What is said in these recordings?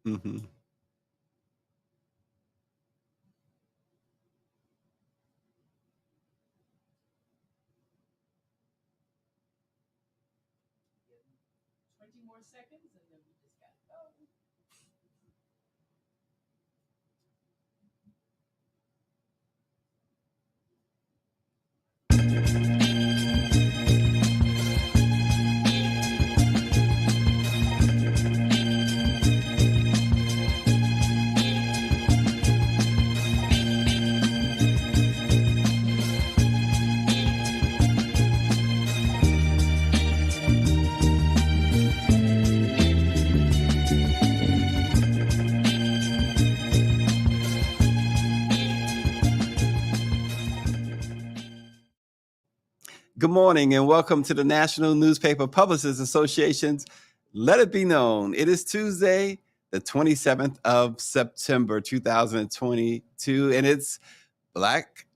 Mm-hmm. Good morning and welcome to the National Newspaper Publishers Association's Let It Be Known. It is Tuesday, the 27th of September, 2022, and it's Black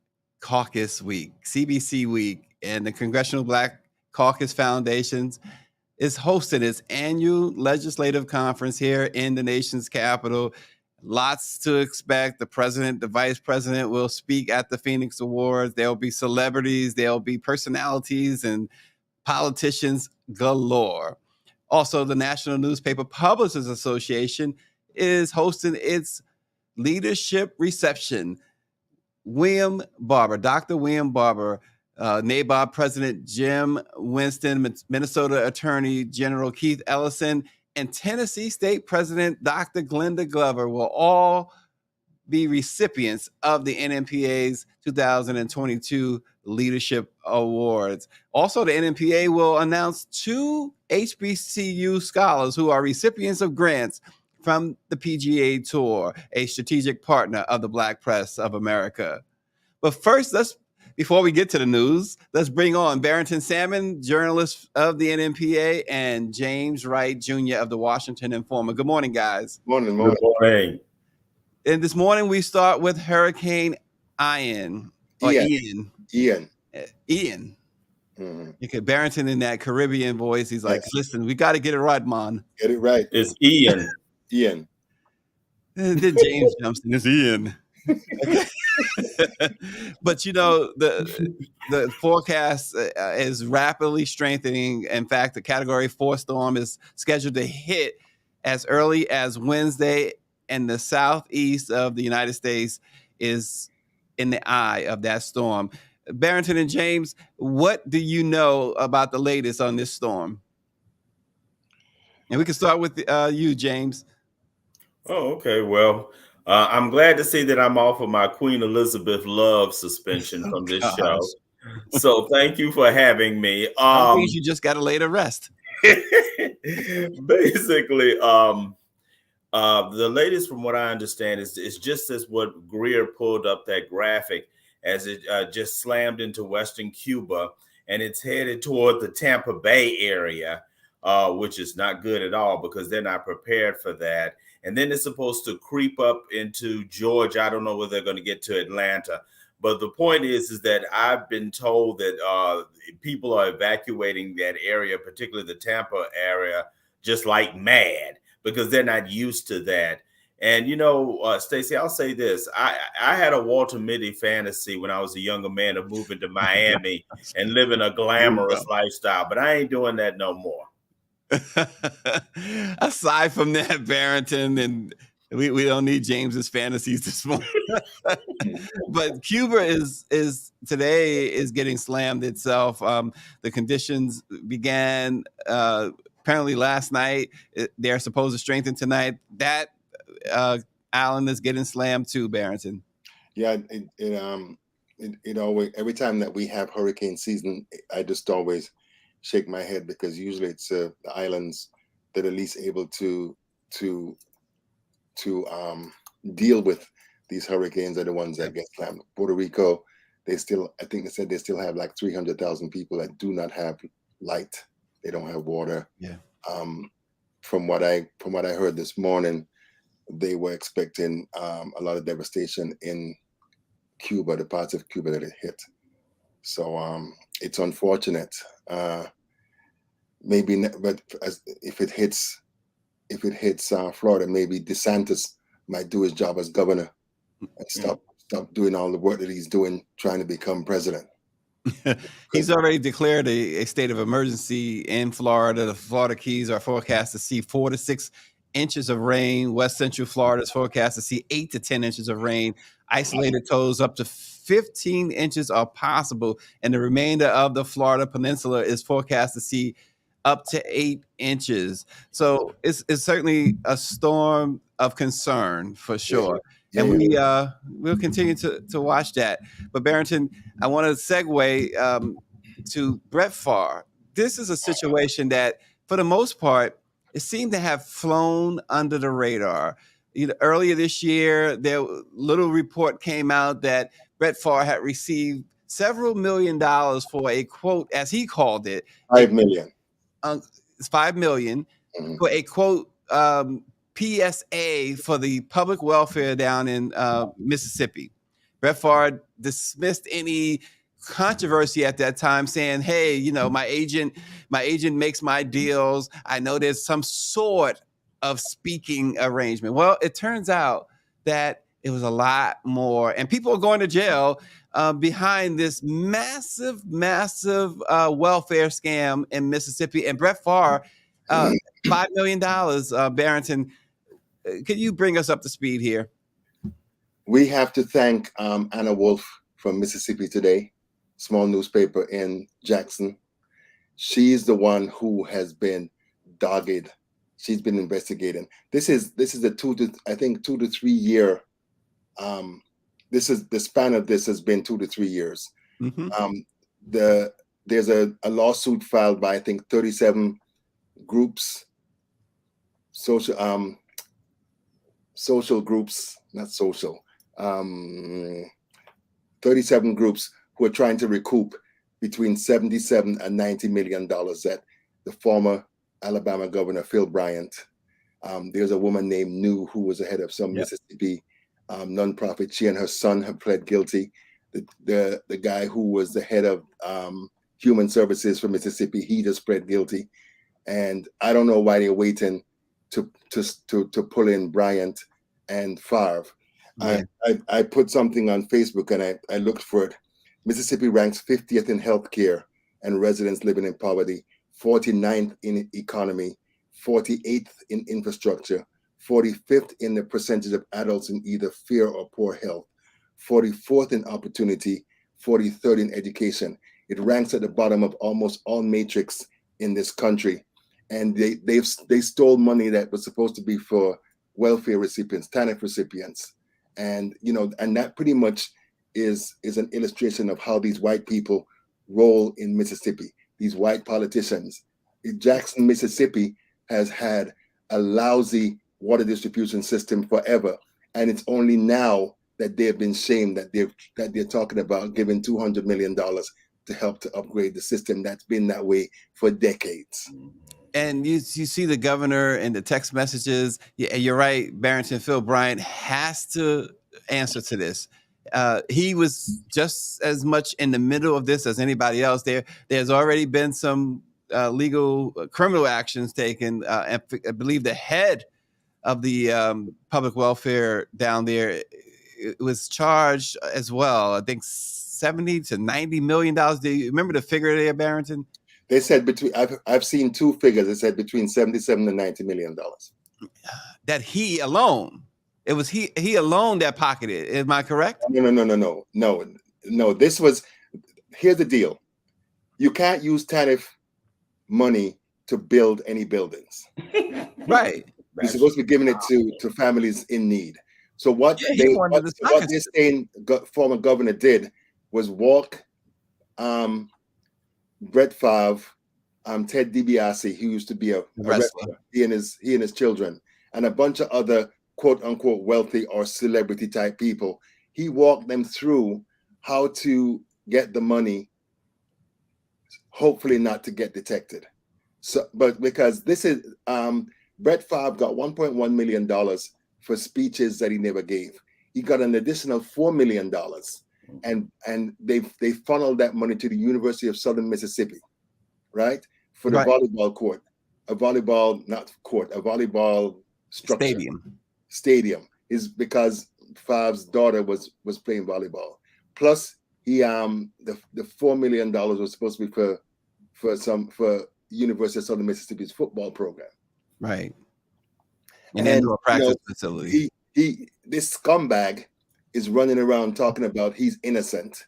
Caucus Week, CBC Week, and the Congressional Black Caucus Foundation is hosting its annual legislative conference here in the nation's capital. Lots to expect. The president, the vice president will speak at the Phoenix Awards. There'll be celebrities, there'll be personalities and politicians galore. Also, the National Newspaper Publishers Association is hosting its leadership reception. Dr. William Barber, NABOB President Jim Winston, Minnesota Attorney General Keith Ellison, and Tennessee State President Dr. Glenda Glover will all be recipients of the NNPA's 2022 Leadership Awards. Also, the NNPA will announce 2 HBCU scholars who are recipients of grants from the PGA Tour, a strategic partner of the Black Press of America. But first, before we get to the news, let's bring on Barrington Salmon, journalist of the NNPA, and James Wright, Jr. of the Washington Informer. Good morning, guys. Morning. Good morning. And this morning we start with Hurricane Ian. Ian. Mm-hmm. You could Barrington in that Caribbean voice. He's like, listen, we got to get it right, man. Get it right. It's Ian. Then James jumps in. It's Ian. But you know, the forecast is rapidly strengthening. In fact, the Category 4 storm is scheduled to hit as early as Wednesday, and the southeast of the United States is in the eye of that storm. Barrington and James, what do you know about the latest on this storm? And we can start with you, James. Oh, okay. Well, I'm glad to see that I'm off of my Queen Elizabeth love suspension from this show. So thank you for having me. You just got to lay to rest. Basically, the latest, from what I understand, is just as what Greer pulled up that graphic as it just slammed into Western Cuba, and it's headed toward the Tampa Bay area, which is not good at all because they're not prepared for that. And then it's supposed to creep up into Georgia. I don't know whether they're going to get to Atlanta. But the point is that I've been told that people are evacuating that area, particularly the Tampa area, just like mad because they're not used to that. And, you know, Stacey, I'll say this. I had a Walter Mitty fantasy when I was a younger man of moving to Miami and living a glamorous lifestyle, but I ain't doing that no more. Aside from that, Barrington, and we don't need James's fantasies this morning. But Cuba is today getting slammed itself. The conditions began apparently last night. They're supposed to strengthen tonight. That island is getting slammed too, Barrington. Yeah, it always, every time that we have hurricane season, I just always shake my head because usually it's the islands that are least able to deal with these hurricanes are the ones that get slammed. Puerto Rico, I think they said they still have like 300,000 people that do not have light. They don't have water. Yeah. From what I heard this morning, they were expecting a lot of devastation in Cuba, the parts of Cuba that it hit. So it's unfortunate. Maybe, but if it hits if it hits Florida, maybe DeSantis might do his job as governor and stop doing all the work that he's doing trying to become president. He's already declared a state of emergency in Florida. The Florida Keys are forecast to see 4 to 6 inches of rain. West Central Florida is forecast to see 8 to 10 inches of rain. Isolated totals up to 15 inches are possible, and the remainder of the Florida Peninsula is forecast to see up to 8 inches. So it's certainly a storm of concern for sure. Yeah, and we'll continue to watch that. But Barrington, I want to segue to Brett Favre. This is a situation that, for the most part, it seemed to have flown under the radar. Earlier this year, little report came out that Brett Favre had received several $1 million for a quote, as he called it, $5 million. It's $5 million for a quote PSA for the public welfare down in Mississippi. Brett Favre dismissed any controversy at that time, saying, "Hey, my agent makes my deals. I know there's some sort of speaking arrangement." Well, it turns out that it was a lot more, and people are going to jail behind this massive welfare scam in Mississippi. And Brett Favre, $5 million. Barrington, can you bring us up to speed here? We have to thank Anna Wolf from Mississippi Today, small newspaper in Jackson. She's the one who has been dogged. She's been investigating. This is a 2 to 3 year. This is the span of this has been 2 to 3 years. There's a lawsuit filed by 37 groups, social groups, not social. 37 groups who are trying to recoup between $77 and $90 million that the former Alabama governor, Phil Bryant. There's a woman named New who was the head of some Mississippi nonprofit. She and her son have pled guilty. The guy who was the head of human services for Mississippi, he just pled guilty. And I don't know why they're waiting to pull in Bryant and Favre. Yeah. I put something on Facebook and I looked for it. Mississippi ranks 50th in healthcare and residents living in poverty, 49th in economy, 48th in infrastructure, 45th in the percentage of adults in either fear or poor health, 44th in opportunity, 43rd in education. It ranks at the bottom of almost all matrix in this country. And they stole money that was supposed to be for welfare recipients, TANF recipients. And and that pretty much is an illustration of how these white people roll in Mississippi. These white politicians. Jackson, Mississippi has had a lousy water distribution system forever, and it's only now that they have been shamed that they're talking about giving $200 million to help to upgrade the system that's been that way for decades. And you see the governor and the text messages. Yeah, you're right, Barrington. Phil Bryant has to answer to this. He was just as much in the middle of this as anybody else. There's already been some legal criminal actions taken. I believe the head of the public welfare down there was charged as well. I think $70 to $90 million. Do you remember the figure there, Barrington? They said I've seen two figures. They said between $77 and $90 million. That he alone. It was he alone that pocketed. Am I correct? No. This was, here's the deal. You can't use TANF money to build any buildings. Right. You're supposed to be giving it to families in need. So what they're saying former governor did was walk Brett Favre, Ted DiBiase, who used to be a wrestler, he and his children, and a bunch of other quote unquote wealthy or celebrity type people. He walked them through how to get the money, hopefully not to get detected. So, but because this is Brett Favre got $1.1 million for speeches that he never gave. He got an additional $4 million. And they funneled that money to the University of Southern Mississippi, right? For the volleyball court. volleyball, not court, a volleyball structure stadium is because Favre's daughter was playing volleyball. Plus, he the $4 million was supposed to be for University of Southern Mississippi's football program. Right. And indoor practice facility. This scumbag is running around talking about he's innocent.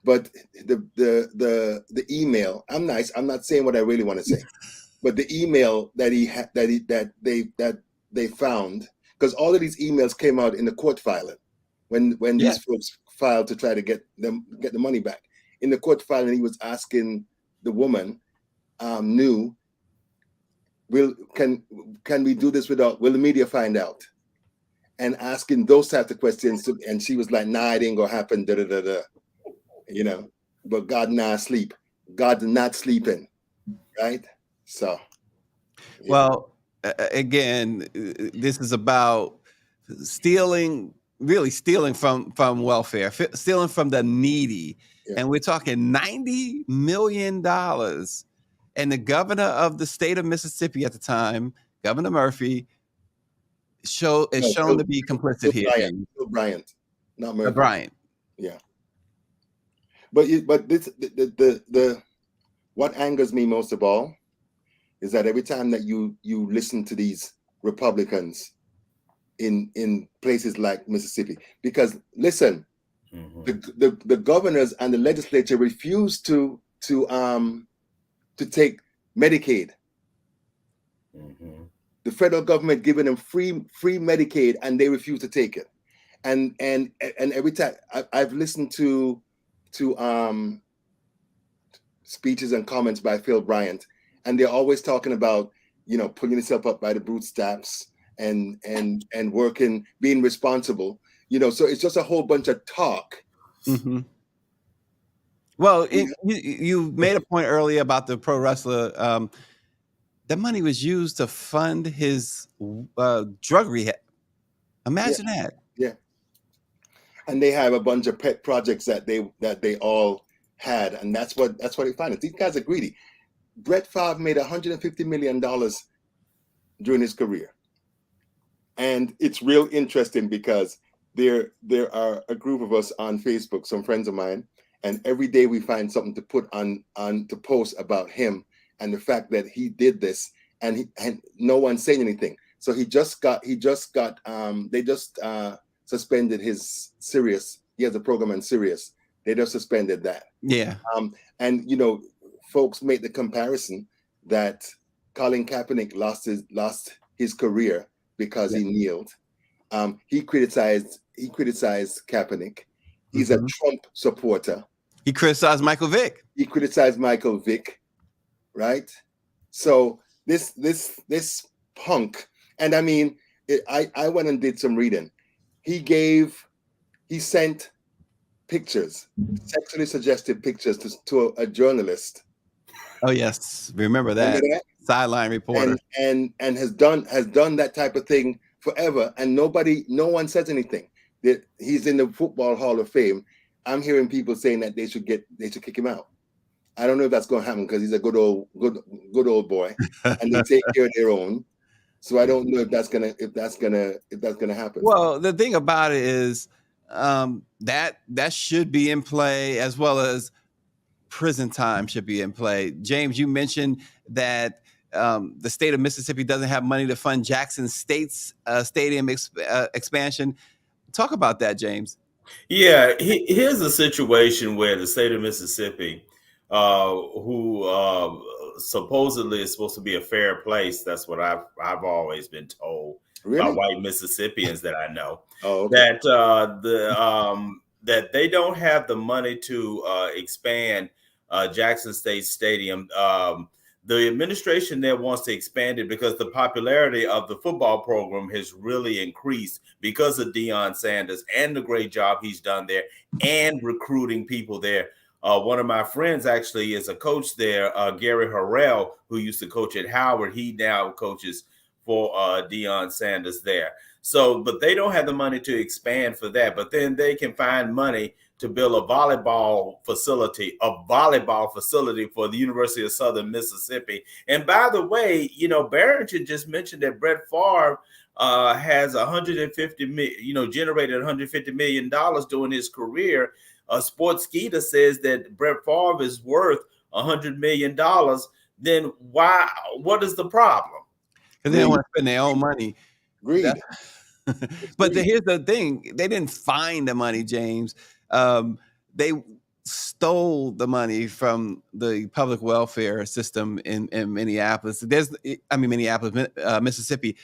But the email, I'm nice. I'm not saying what I really want to say, but the email that they found, because all of these emails came out in the court filing when these folks filed to try to get the money back. In the court filing, he was asking the woman, can we do this without? Will the media find out? And asking those types of questions, and she was like, "Nah, it ain't gonna happen." Da da da da. You know, but God not sleep. God's not sleeping, right? So, yeah. Well, again, this is about stealing from welfare, stealing from the needy, and we're talking $90 million. And the governor of the state of Mississippi at the time, Governor Murphy, is shown to be complicit here. Phil Bryant, not Murphy. Bryant. Yeah. But this the what angers me most of all is that every time that you listen to these Republicans in places like Mississippi, because listen, the governors and the legislature refuse to take Medicaid. The federal government giving them free Medicaid, and they refuse to take it. And every time I've listened to speeches and comments by Phil Bryant, and they're always talking about, pulling yourself up by the bootstraps and working, being responsible, so it's just a whole bunch of talk. Mm-hmm. Well, you made a point earlier about the pro wrestler. That money was used to fund his drug rehab. Imagine that. Yeah. And they have a bunch of pet projects that they all had, and that's what he financed. These guys are greedy. Brett Favre made $150 million during his career, and it's real interesting because there are a group of us on Facebook, some friends of mine, and every day we find something to put on to post about him and the fact that he did this, and no one's saying anything. So they just suspended his Sirius. He has a program on Sirius. They just suspended that. Yeah. And folks make the comparison that Colin Kaepernick lost his career because he kneeled. He criticized Kaepernick. He's a Trump supporter. He criticized Michael Vick. Right? So this punk, and I mean, I went and did some reading. He sent pictures, sexually suggestive pictures to a journalist. Oh yes, remember that? Sideline reporter, and has done that type of thing forever, and no one says anything. That he's in the Football Hall of Fame. I'm hearing people saying that they should kick him out. I don't know if that's going to happen because he's a good old boy, and they take care of their own. So I don't know if that's gonna happen. Well, the thing about it is that should be in play, as well as prison time should be in play. James, you mentioned that the state of Mississippi doesn't have money to fund Jackson State's stadium expansion. Talk about that, James. Yeah, here's a situation where the state of Mississippi, who supposedly is supposed to be a fair place. That's what I've always been told by white Mississippians that I know. Oh, okay. That they don't have the money to expand Jackson State Stadium. The administration there wants to expand it because the popularity of the football program has really increased because of Deion Sanders and the great job he's done there and recruiting people there. One of my friends actually is a coach there, Gary Harrell, who used to coach at Howard. He now coaches for Deion Sanders there. So, but they don't have the money to expand for that. But then they can find money to build a volleyball facility for the University of Southern Mississippi. And by the way, Barrington just mentioned that Brett Favre has generated $150 million during his career. Sportskeeda says that Brett Favre is worth $100 million. Then what is the problem? Because they don't want to spend their own money. Greed. But here's the thing. They didn't find the money, James. They stole the money from the public welfare system in Minneapolis. Mississippi.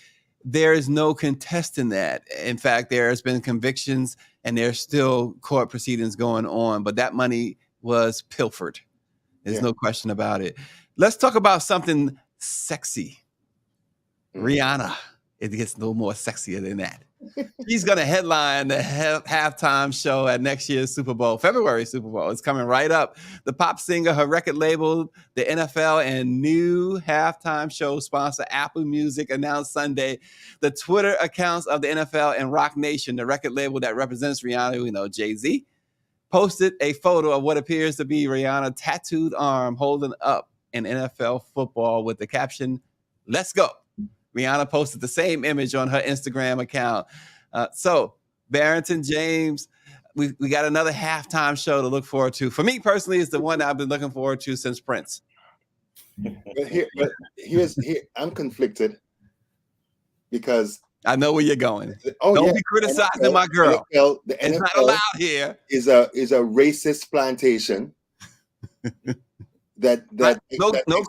There is no contesting that. In fact, there's been convictions and there's still court proceedings going on, but that money was pilfered. There's no question about it. Let's talk about something sexy. Rihanna. It gets a little more sexier than that. She's going to headline the halftime show at next year's Super Bowl, February Super Bowl. It's coming right up. The pop singer, her record label, the NFL, and new halftime show sponsor, Apple Music, announced Sunday. The Twitter accounts of the NFL and Rock Nation, the record label that represents Rihanna, Jay-Z, posted a photo of what appears to be Rihanna's tattooed arm holding up an NFL football with the caption, "Let's go." Rihanna posted the same image on her Instagram account. So, Barrington, James, we got another halftime show to look forward to. For me personally, it's the one that I've been looking forward to since Prince. Here's I'm conflicted because I know where you're going. Don't be criticizing my girl. The it's NFL not allowed here. Is a racist plantation. No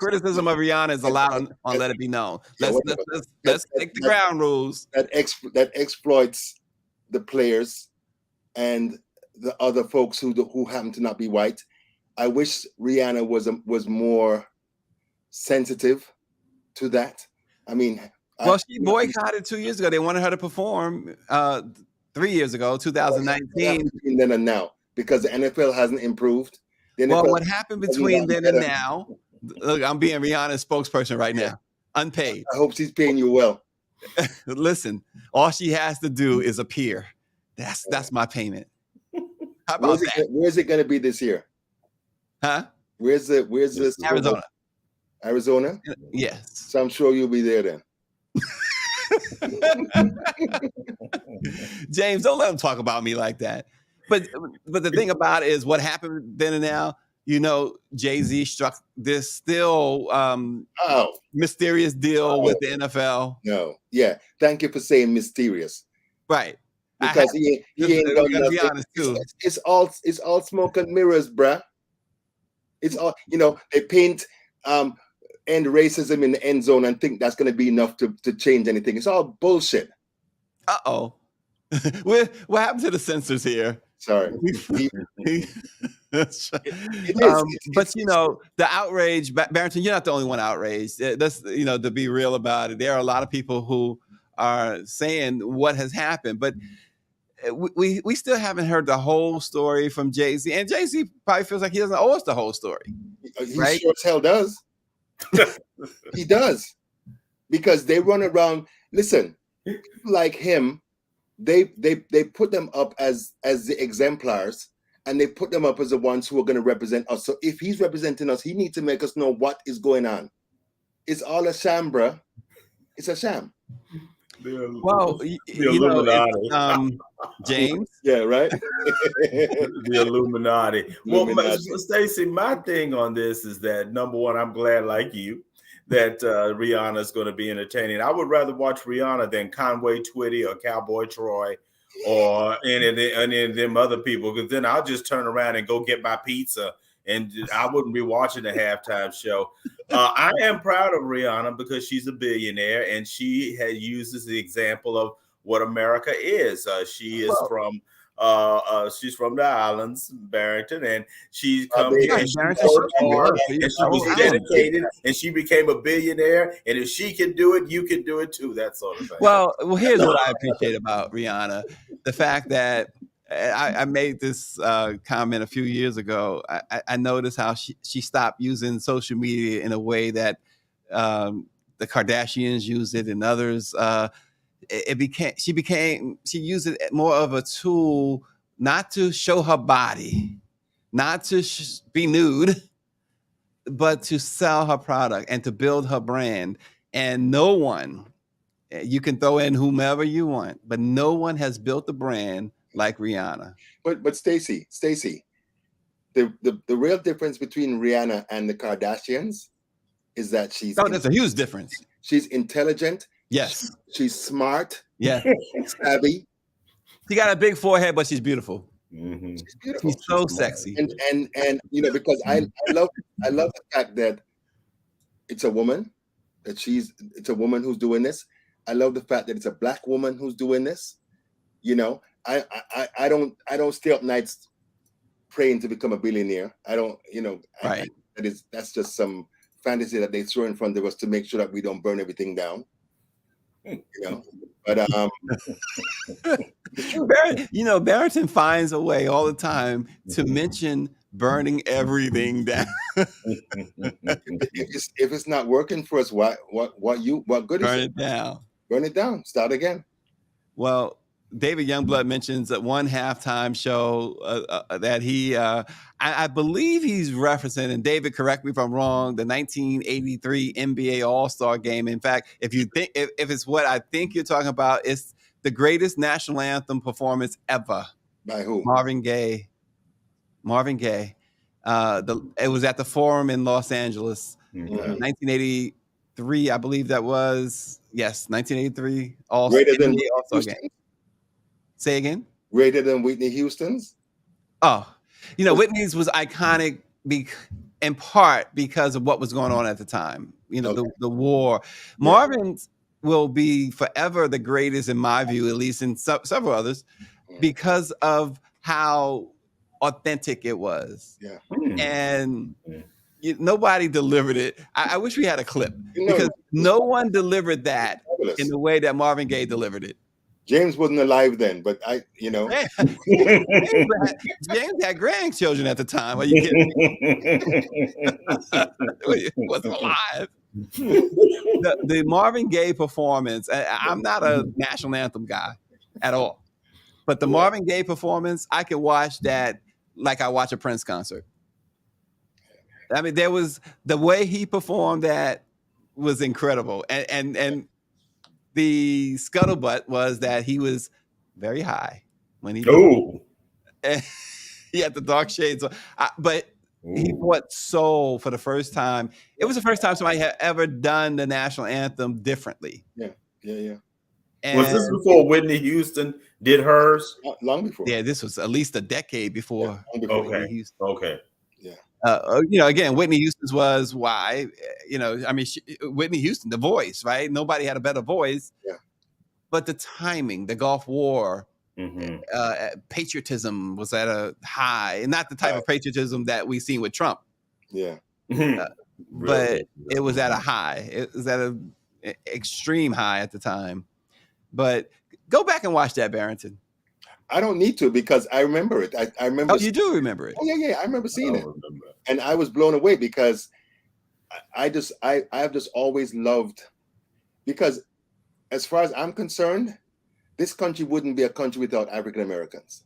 criticism of Rihanna is allowed on Let It Be Known. Let's take the ground rules. That exploits the players and the other folks who happen to not be white. I wish Rihanna was more sensitive to that. I mean, she boycotted 2 years ago. They wanted her to perform 3 years ago, 2019. Between then and now, because the NFL hasn't improved. What happened between then and now? Look, I'm being Rihanna's spokesperson right now, unpaid. I hope she's paying you well. Listen, all she has to do is appear. That's my payment. How about that? Where's it going to be this year? Huh? Where's this? Arizona? Yes. So I'm sure you'll be there then. James, don't let him talk about me like that. But the thing about it is what happened then and now, Jay-Z struck this still mysterious deal with the NFL. No. Yeah. Thank you for saying mysterious. Right. Because he ain't done nothing. Be honest too. It's all smoke and mirrors, bruh. It's all, they paint end racism in the end zone and think that's going to be enough to change anything. It's all bullshit. Uh-oh. What happened to the censors here? Sorry. But the outrage, Barrington, you're not the only one outraged. That's to be real about it. There are a lot of people who are saying what has happened, but we still haven't heard the whole story from Jay-Z, and Jay-Z probably feels like he doesn't owe us the whole story. He sure as hell does. He does, because they run around. Listen, people like him. They put them up as the exemplars, and they put them up as the ones who are going to represent us. So if he's representing us, he needs to make us know what is going on. It's all a sham, bruh. It's a sham. Well, James. Yeah, right. The Illuminati. Well, Stacey, my thing on this is that, number one, I'm glad, like you, that Rihanna is going to be entertaining. I would rather watch Rihanna than Conway Twitty or Cowboy Troy or any of them other people, because then I'll just turn around and go get my pizza, and I wouldn't be watching the halftime show. I am proud of Rihanna because she's a billionaire, and she uses the example of what America is. She is she's from the islands, Barrington, and she's come here and she was dedicated, and she became a billionaire. And if she can do it, you can do it too. That sort of thing. Well, here's what I appreciate about Rihanna: the fact that I made this comment a few years ago. I noticed how she stopped using social media in a way that the Kardashians use it, and others. She used it more of a tool not to show her body, not to be nude, but to sell her product and to build her brand. And no one, you can throw in whomever you want, but no one has built the brand like Rihanna. But Stacey, the real difference between Rihanna and the Kardashians is that there's a huge difference. She's intelligent. Yes. She's smart. Yeah. Savvy. She got a big forehead, but she's beautiful. Mm-hmm. She's beautiful. She's so sexy. And because I love the fact that it's a woman, it's a woman who's doing this. I love the fact that it's a Black woman who's doing this. I don't stay up nights praying to become a billionaire. I don't, right. That's just some fantasy that they throw in front of us to make sure that we don't burn everything down. But Barrington finds a way all the time to mention burning everything down. if it's not working for us, what good is it? Burn it down. Start again. Well, David Youngblood mentions that one halftime show that he, I believe he's referencing, and David, correct me if I'm wrong, the 1983 NBA All-Star Game. In fact, if it's what I think you're talking about, it's the greatest national anthem performance ever. By who? Marvin Gaye. It was at the Forum in Los Angeles, 1983. I believe that was 1983 All-Star Game. Say again? Greater than Whitney Houston's? Oh, Whitney's was iconic in part because of what was going on at the time. The war. Marvin's will be forever the greatest in my view, at least in several others, because of how authentic it was. Yeah. And nobody delivered it. I wish we had a clip because no one delivered that in the way that Marvin Gaye delivered it. James wasn't alive then, but James had grandchildren at the time. Are you kidding me? He wasn't alive. The Marvin Gaye performance, I'm not a national anthem guy at all. But the Marvin Gaye performance, I could watch that like I watch a Prince concert. I mean, there was the way he performed that was incredible. And the scuttlebutt was that he was very high when he he had the dark shades on. But he brought soul for the first time. It was the first time somebody had ever done the national anthem differently. Yeah. And was this before Whitney Houston did hers? Long before. Yeah, this was at least a decade before. Whitney Houston. Okay. Again, Whitney Houston's was why, Whitney Houston, the voice, right? Nobody had a better voice. Yeah. But the timing, the Gulf War, patriotism was at a high, and not the type of patriotism that we've seen with Trump. Yeah. But it was at a high. It was at an extreme high at the time. But go back and watch that, Barrington. I don't need to because I remember it. I remember. Oh, you do remember it? Oh, yeah. I remember seeing it, and I was blown away because I've just always loved. Because as far as I'm concerned, this country wouldn't be a country without African Americans.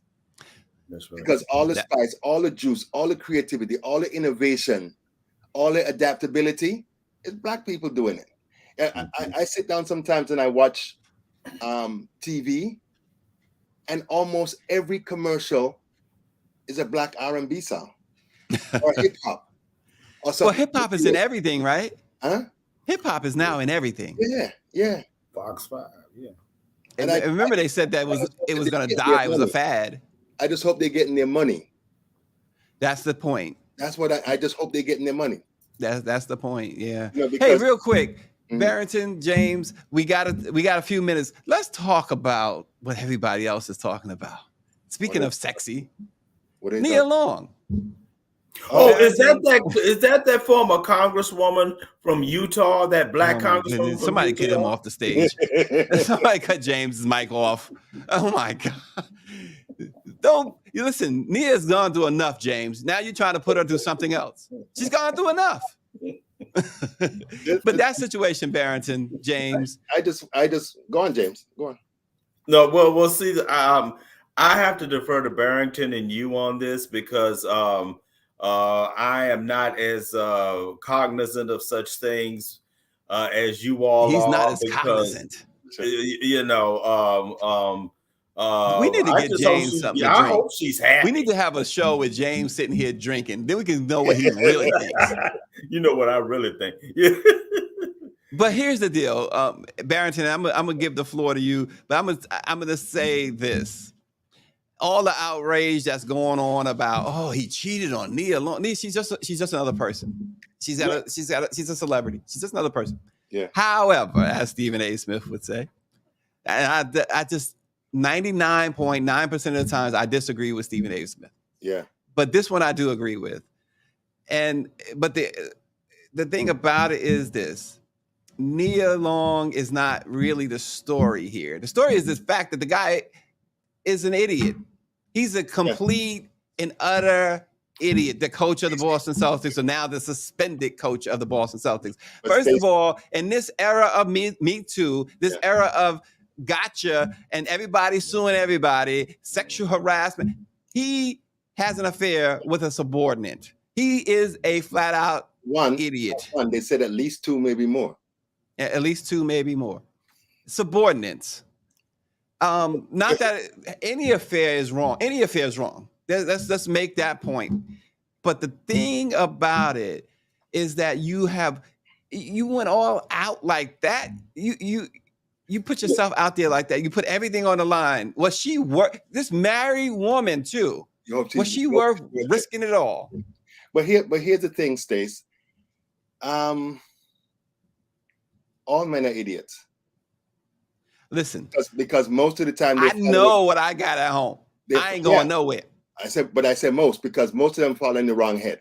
That's right. Because all the spice, all the juice, all the creativity, all the innovation, all the adaptability, it's Black people doing it. I sit down sometimes and I watch TV. And almost every commercial is a Black R&B song or hip hop. Well, hip hop is in everything, right? Huh? Hip hop is now in everything. Yeah. Fox 5, yeah. And I remember they said that it was going to die. It was a fad. I just hope they're getting their money. That's the point. That's what I just hope they're getting their money. That's the point. Yeah. Because, hey, real quick. Barrington, James, we got a few minutes. Let's talk about what everybody else is talking about. Speaking of sexy, Nia Long. Oh, is that former congresswoman from Utah? That Black congresswoman. Somebody cut him off the stage. Somebody cut James's mic off. Oh my God! Don't you listen? Nia's gone through enough, James. Now you're trying to put her through something else. She's gone through enough. But that situation, Barrington, James. I just go on, James. Go on. No, well, we'll see. I have to defer to Barrington and you on this because I am not as cognizant of such things as you all He's not are, as because cognizant. you know. We need to I get just hope James she's, something yeah, to I drink. hope she's happy. We need to have a show with James sitting here drinking. Then we can know what he really thinks. You know what I really think. Yeah. But here's the deal, Barrington. I'm gonna give the floor to you, but I'm gonna say this: all the outrage that's going on about, oh, he cheated on Nia Long. Nia, she's just another person. She's a celebrity. She's just another person. Yeah. However, as Stephen A. Smith would say, and I just 99.9% of the times I disagree with Stephen A. Smith. Yeah. But this one I do agree with. But the thing about it is this: Nia Long is not really the story here. The story is this fact that the guy is an idiot. He's a complete and utter idiot. The coach of the Boston Celtics, or now the suspended coach of the Boston Celtics. First of all, in this era of Me Too, this era of gotcha and everybody suing everybody, sexual harassment, he has an affair with a subordinate. He is a flat out idiot. One, they said at least two, maybe more. At least two, maybe more. Subordinates. Not that any affair is wrong. Any affair is wrong. Let's make that point. But the thing about it is that you went all out like that. You put yourself out there like that. You put everything on the line. Was she worth this married woman too? Was she worth risking it all? But here's the thing, Stace. All men are idiots. Listen, because most of the time I know what I got at home. I ain't going nowhere. I said most, because most of them fall in the wrong head,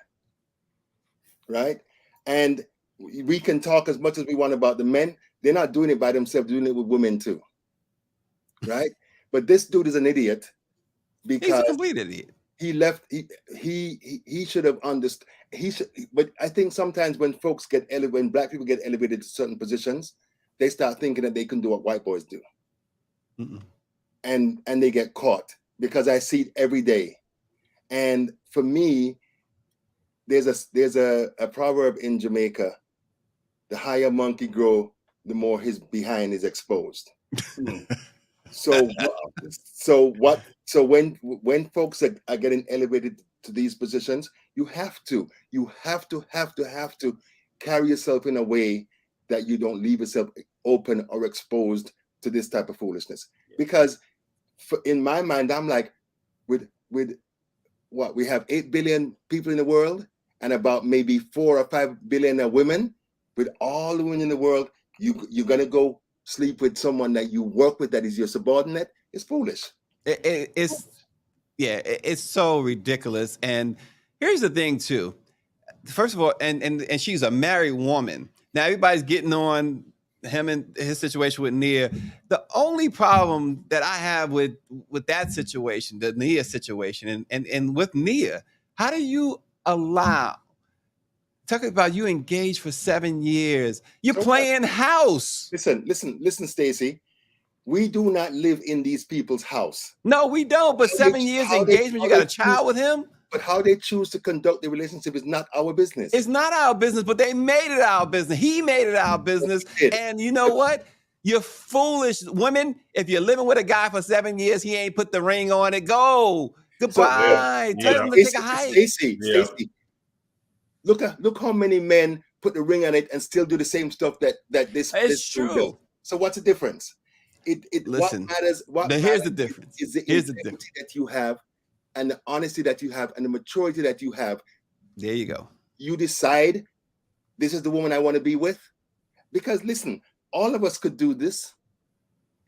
right? And we can talk as much as we want about the men. They're not doing it by themselves, doing it with women too, right? But this dude is an idiot because he's a complete idiot. He left. He should have understood. But I think sometimes when folks get elevated, when black people get elevated to certain positions, they start thinking that they can do what white boys do, and they get caught, because I see it every day. And for me, there's a proverb in Jamaica: the higher monkey grow, the more his behind is exposed. So when folks are getting elevated to these positions, you have to carry yourself in a way that you don't leave yourself open or exposed to this type of foolishness. Because in my mind, I'm like, with what we have 8 billion people in the world, and about maybe 4 or 5 billion are women. With all the women in the world, you're gonna go sleep with someone that you work with that is your subordinate. It's foolish. It's so ridiculous. And here's the thing too. First of all, and she's a married woman. Now everybody's getting on him and his situation with Nia. The only problem that I have with that situation, the Nia situation, and with Nia, how do you allow? Talk about you engaged for 7 years. You're playing house. Listen, Stacey. We do not live in these people's house. No, we don't. But 7 years engagement, you got a child with him. But how they choose to conduct the relationship is not our business. It's not our business, but they made it our business. He made it our business. And you know what? You're foolish women. If you're living with a guy for 7 years, he ain't put the ring on it. Go. Goodbye. Tell him to take a hike. Stacey. Look how many men put the ring on it and still do the same stuff that this. It's true. Does. So what's the difference? Listen. What matters? Here's the difference. Is the integrity that you have, and the honesty that you have, and the maturity that you have. There you go. You decide, this is the woman I want to be with. Because listen, all of us could do this.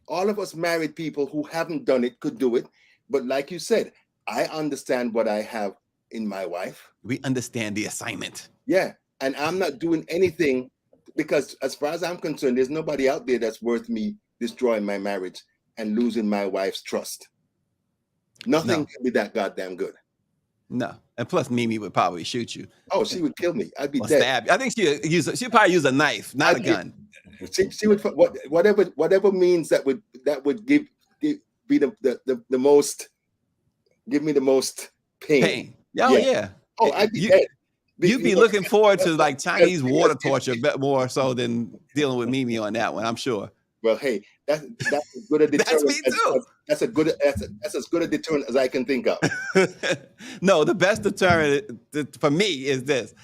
All of us married people who haven't done it could do it. But like you said, I understand what I have in my wife. We understand the assignment. Yeah. And I'm not doing anything, because as far as I'm concerned, there's nobody out there that's worth me destroying my marriage and losing my wife's trust. Nothing can be that goddamn good. No. And plus Mimi would probably shoot you. Oh, she would kill me. I'd be dead. Stab you. I think she'd probably use a knife, not a gun. She would whatever means that would be the most give me the most pain. Oh yeah. Oh, I'd be dead. You'd be looking forward to like Chinese water torture more so than dealing with Mimi on that one, I'm sure. Well, hey, that's as good a deterrent. That's me too. That's as good a deterrent as I can think of. No, the best deterrent for me is this.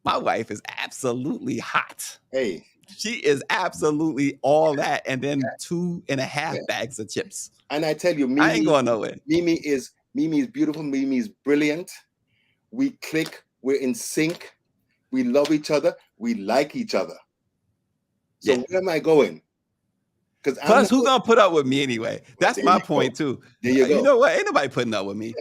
My wife is absolutely hot. Hey. She is absolutely all that, and then 2.5 bags of chips. And I tell you, Mimi, I ain't going nowhere. Mimi is beautiful. Mimi is brilliant. We click. We're in sync. We love each other. We like each other. So where am I going? Plus, who's gonna put up with me anyway? That's my point too. There you go. You know what? Ain't nobody putting up with me.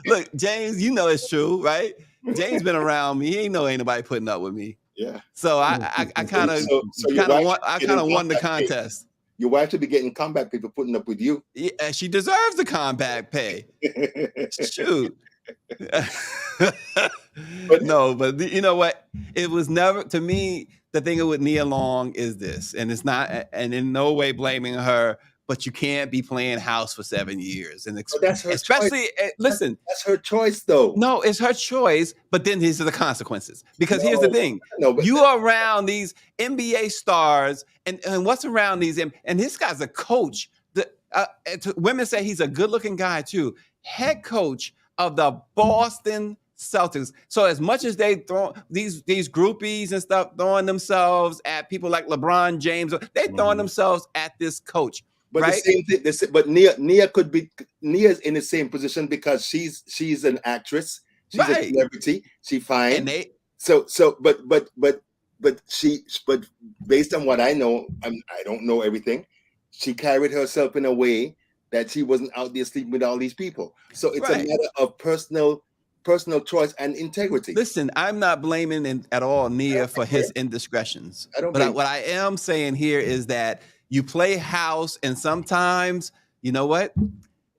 Look, James, you know it's true, right? James been around me. He ain't nobody putting up with me. Yeah. So I kind of won the contest. Your wife should be getting comeback pay for putting up with you. Yeah, she deserves the comeback pay. Shoot. But you know what? It was never, to me, the thing with Nia Long is this, and it's not, and in no way blaming her, but you can't be playing house for 7 years. And that's her especially, choice. Listen. That's her choice, though. No, it's her choice, but then these are the consequences. Because here's the thing. No, you are around these NBA stars, and what's around these, and this guy's a coach. Women say he's a good-looking guy, too. Head coach of the Boston Celtics. So as much as they throw these groupies and stuff throwing themselves at people like LeBron James, they throwing themselves at this coach. But right? the same thing. But Nia's in the same position because she's an actress. She's a celebrity. She fine. And but based on what I know, I don't know everything. She carried herself in a way that she wasn't out there sleeping with all these people. So it's a matter of personal choice and integrity. Listen, I'm not blaming at all Nia for his indiscretions. But what I am saying here is that you play house, and sometimes, you know what?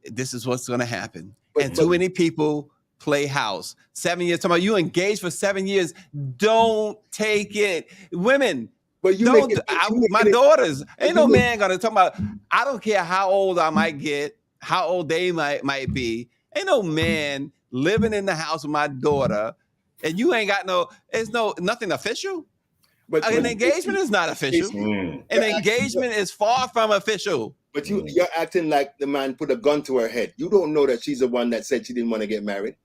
This is what's going to happen. Too many people play house. 7 years. Talking about you engaged for 7 years. Don't take it. Women, but my daughters, ain't no man going to talk about, I don't care how old I might get, how old they might be. Ain't no man living in the house with my daughter, and you ain't got nothing official. But an engagement is not official. An engagement is far from official. But you're acting like the man put a gun to her head. You don't know that she's the one that said she didn't want to get married.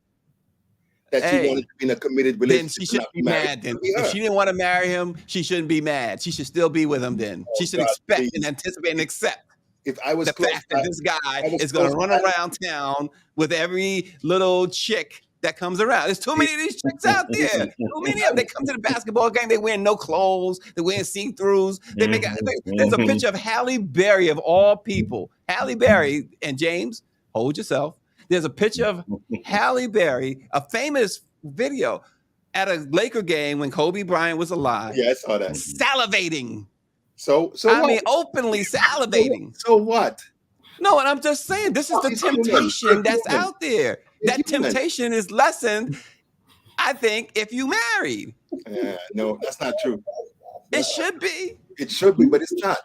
That she wanted to be in a committed relationship. Then she shouldn't be mad. Then if she didn't want to marry him, she shouldn't be mad. She should still be with him. Then she should expect and anticipate and accept. If I was the fact that this guy is going to run around town with every little chick that comes around. There's too many of these chicks out there. Too many of them. They come to the basketball game. They wear no clothes. They wear see-throughs. There's a picture of Halle Berry of all people. Halle Berry, and James, hold yourself. There's a picture of Halle Berry, a famous video at a Laker game when Kobe Bryant was alive. Yeah, I saw that. Salivating. So I mean, openly salivating. So what? No, and I'm just saying, this is the temptation that's out there. That temptation is lessened, I think, if you married. No, that's not true. It should be. It should be, but it's not.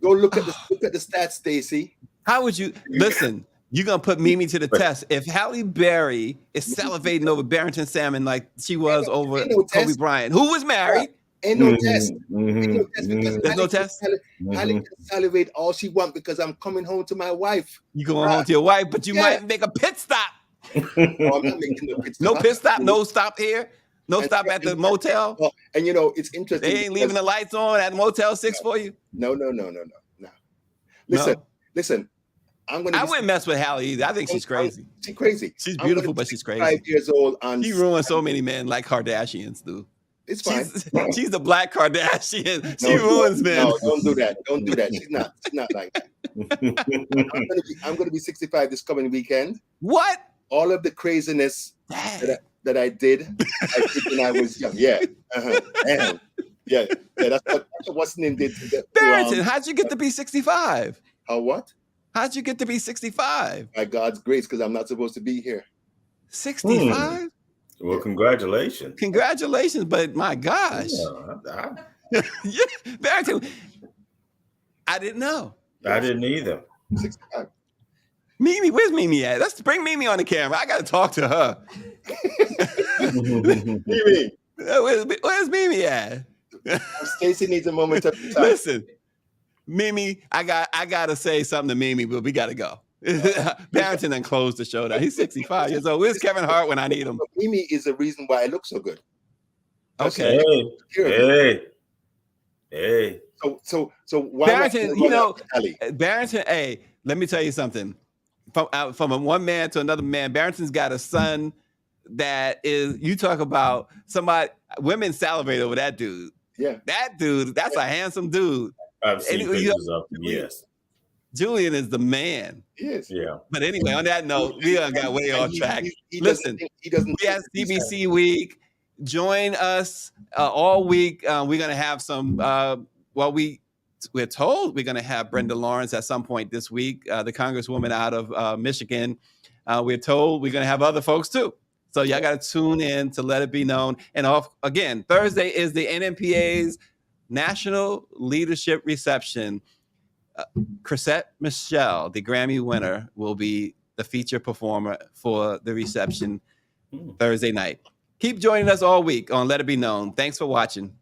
Go look at the stats, Stacey. How would you listen? You're gonna put Mimi to the test. If Halle Berry is salivating over Barrington Salmon like she was over Kobe Bryant, who was married. Ain't no test. Ain't no test because there's no test. Halle can salivate all she wants because I'm coming home to my wife. You going home to your wife, but you might make a pit stop. No, I'm not making no pit stop. No pit stop. No stop here. No stop at the motel. And you know it's interesting. They ain't leaving the lights on at Motel 6 for you. No. Listen. I wouldn't mess with Halle either. I think she's crazy. She's crazy. She's beautiful, but she's crazy. 5 years old. She ruined so many men like Kardashians do. It's fine. She's the black Kardashian. She ruins men. No, don't do that. Don't do that. She's not like that. I'm gonna be 65 this coming weekend. What? All of the craziness that I did when I was young. Yeah. Yeah. That's what what's name did. Barrington, how'd you get to be 65? How what? How'd you get to be 65? By God's grace, because I'm not supposed to be here. 65? Well, congratulations. Congratulations, but my gosh. Yeah, Barrington, I didn't know. I didn't either. 65. Mimi, where's Mimi at? Let's bring Mimi on the camera. I got to talk to her. Mimi. Where's Mimi at? Stacey needs a moment of time. Listen, Mimi, I got to say something to Mimi, but we got to go. Barrington done closed the show now. He's 65 years old. Where's Kevin Hart when I need him? Mimi is the reason why I look so good. Okay. Hey. So why Barrington, you know, Halle? Barrington, hey, let me tell you something. From one man to another man, Barrington's got a son that is, you talk about somebody, women salivate over that dude. Yeah. That dude, that's a handsome dude. I've seen pictures of him, yes. Julian is the man. He is. Yeah. But anyway, on that note, we got way off track. Listen, we have CBC Week. Join us all week. We're going to have some, we're told we're going to have Brenda Lawrence at some point this week, the Congresswoman out of Michigan. We're told we're going to have other folks too. So y'all got to tune in to Let It Be Known. And again, Thursday is the NMPA's National Leadership Reception. Chrisette Michelle, the Grammy winner, will be the feature performer for the reception Thursday night. Keep joining us all week on Let It Be Known. Thanks for watching.